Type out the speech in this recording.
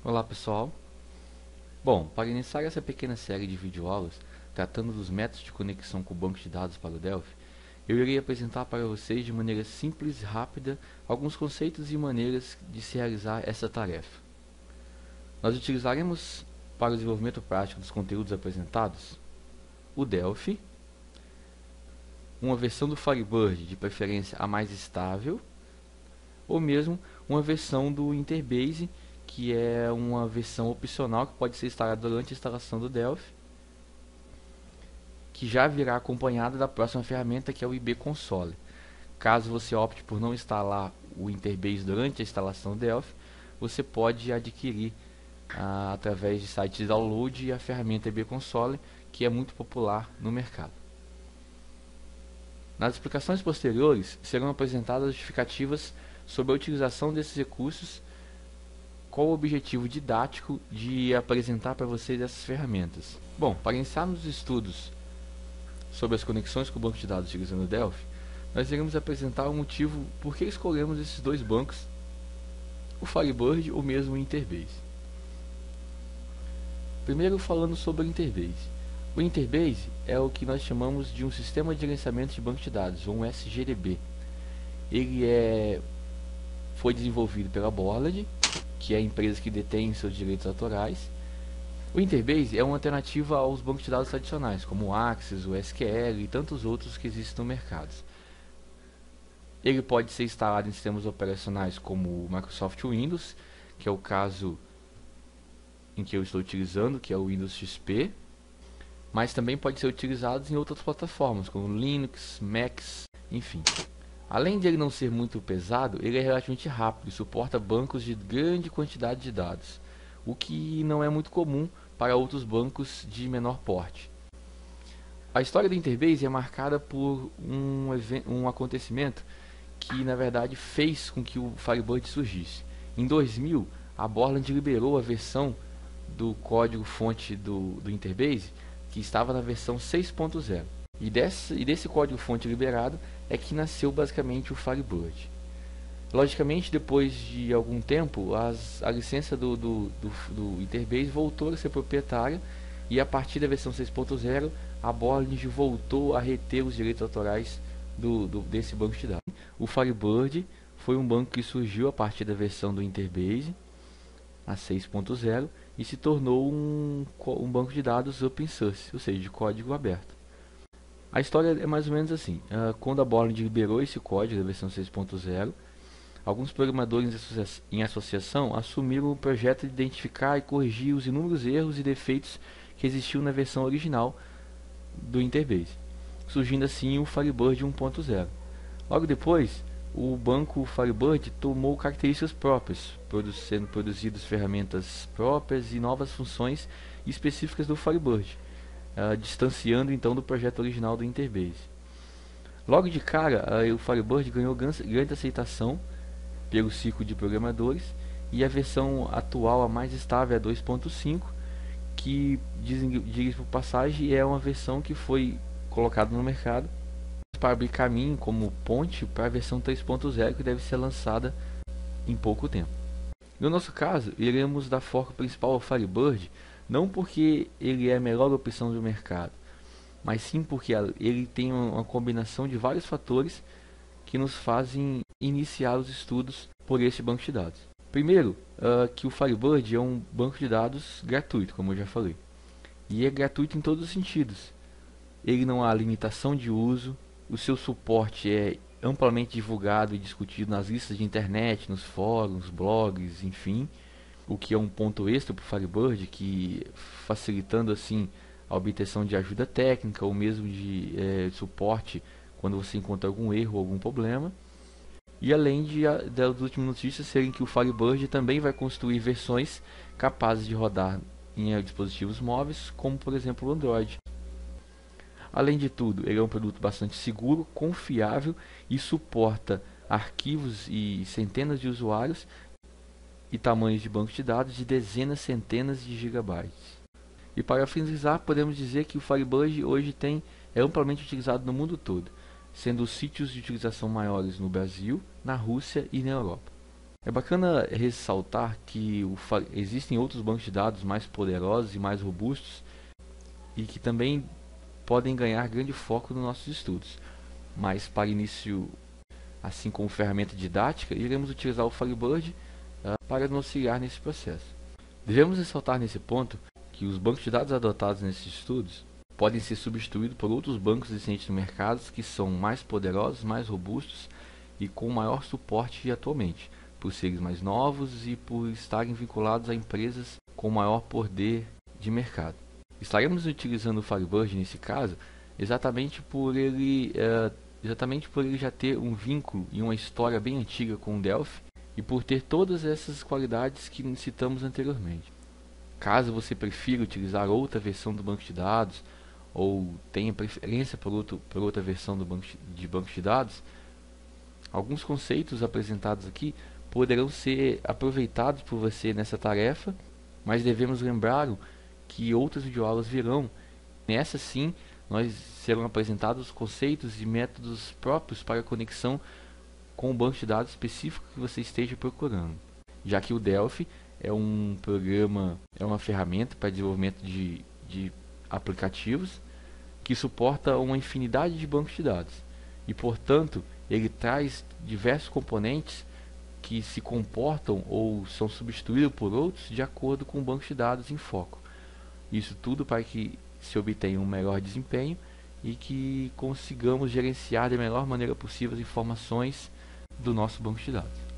Olá pessoal. Bom, para iniciar essa pequena série de videoaulas tratando dos métodos de conexão com o banco de dados para o Delphi, eu irei apresentar para vocês de maneira simples e rápida alguns conceitos e maneiras de se realizar essa tarefa. Nós utilizaremos para o desenvolvimento prático dos conteúdos apresentados o Delphi, uma versão do Firebird, de preferência a mais estável, ou mesmo uma versão do Interbase, que é uma versão opcional que pode ser instalada durante a instalação do Delphi, que já virá acompanhada da próxima ferramenta, que é o IB Console. Caso você opte por não instalar o Interbase durante a instalação do Delphi, você pode adquirir através de sites de download a ferramenta IB Console, que é muito popular no mercado. Nas explicações posteriores serão apresentadas justificativas sobre a utilização desses recursos, com o objetivo didático de apresentar para vocês essas ferramentas. Bom, para iniciarmos os estudos sobre as conexões com o banco de dados utilizando o Delphi, nós iremos apresentar o motivo por que escolhemos esses dois bancos, o Firebird ou mesmo o Interbase. Primeiro, falando sobre o Interbase. O Interbase é o que nós chamamos de um sistema de gerenciamento de banco de dados, ou um SGDB. Ele foi desenvolvido pela Borland, que é a empresa que detém seus direitos autorais. O Interbase é uma alternativa aos bancos de dados tradicionais, como o Access, o SQL e tantos outros que existem no mercado. Ele pode ser instalado em sistemas operacionais como o Microsoft Windows, que é o caso em que eu estou utilizando, que é o Windows XP, mas também pode ser utilizado em outras plataformas, como Linux, Macs, enfim. Além de ele não ser muito pesado, ele é relativamente rápido e suporta bancos de grande quantidade de dados, o que não é muito comum para outros bancos de menor porte. A história do Interbase é marcada por um acontecimento que na verdade fez com que o Firebird surgisse. Em 2000, a Borland liberou a versão do código-fonte do Interbase, que estava na versão 6.0. E desse código-fonte liberado é que nasceu basicamente o Firebird. Logicamente, depois de algum tempo, a licença do Interbase voltou a ser proprietária, e a partir da versão 6.0 a Borland voltou a reter os direitos autorais desse banco de dados. O Firebird foi um banco que surgiu a partir da versão do Interbase, a 6.0, e se tornou um banco de dados open source, ou seja, de código aberto. A história é mais ou menos assim. Quando a Borland liberou esse código da versão 6.0, alguns programadores em associação assumiram o projeto de identificar e corrigir os inúmeros erros e defeitos que existiam na versão original do Interbase, surgindo assim o Firebird 1.0. Logo depois, o banco Firebird tomou características próprias, sendo produzidas ferramentas próprias e novas funções específicas do Firebird, distanciando então do projeto original do Interbase. Logo de cara, o Firebird ganhou grande aceitação pelo ciclo de programadores, e a versão atual, a mais estável, é a 2.5, que, diga-se por passagem, é uma versão que foi colocada no mercado para abrir caminho como ponte para a versão 3.0, que deve ser lançada em pouco tempo. No nosso caso, iremos dar foco principal ao Firebird, não porque ele é a melhor opção do mercado, mas sim porque ele tem uma combinação de vários fatores que nos fazem iniciar os estudos por este banco de dados. Primeiro, que o Firebird é um banco de dados gratuito, como eu já falei. E é gratuito em todos os sentidos. Ele não há limitação de uso, o seu suporte é amplamente divulgado e discutido nas listas de internet, nos fóruns, blogs, enfim. O que é um ponto extra para o Firebird, que facilitando assim a obtenção de ajuda técnica ou mesmo de suporte quando você encontra algum erro ou algum problema. E além das últimas notícias serem que o Firebird também vai construir versões capazes de rodar em dispositivos móveis, como por exemplo o Android. Além de tudo, ele é um produto bastante seguro, confiável e suporta arquivos e centenas de usuários e tamanhos de banco de dados de dezenas, centenas de gigabytes. E para finalizar, podemos dizer que o Firebird hoje é amplamente utilizado no mundo todo, sendo os sítios de utilização maiores no Brasil, na Rússia e na Europa. É bacana ressaltar que existem outros bancos de dados mais poderosos e mais robustos e que também podem ganhar grande foco nos nossos estudos. Mas para início, assim como ferramenta didática, iremos utilizar o Firebird para nos auxiliar nesse processo. Devemos ressaltar nesse ponto que os bancos de dados adotados nesses estudos podem ser substituídos por outros bancos existentes no mercado que são mais poderosos, mais robustos e com maior suporte atualmente, por serem mais novos e por estarem vinculados a empresas com maior poder de mercado. Estaremos utilizando o Firebird nesse caso exatamente por ele já ter um vínculo e uma história bem antiga com o Delphi e por ter todas essas qualidades que citamos anteriormente. Caso você prefira utilizar outra versão do banco de dados ou tenha preferência por outra versão do banco de dados, alguns conceitos apresentados aqui poderão ser aproveitados por você nessa tarefa, mas devemos lembrar que outras videoaulas virão. Nessa sim, nós serão apresentados conceitos e métodos próprios para a conexão com o banco de dados específico que você esteja procurando, já que o Delphi é um programa, é uma ferramenta para desenvolvimento de aplicativos que suporta uma infinidade de bancos de dados e, portanto, ele traz diversos componentes que se comportam ou são substituídos por outros de acordo com o banco de dados em foco. Isso tudo para que se obtenha um melhor desempenho e que consigamos gerenciar da melhor maneira possível as informações do nosso banco de dados.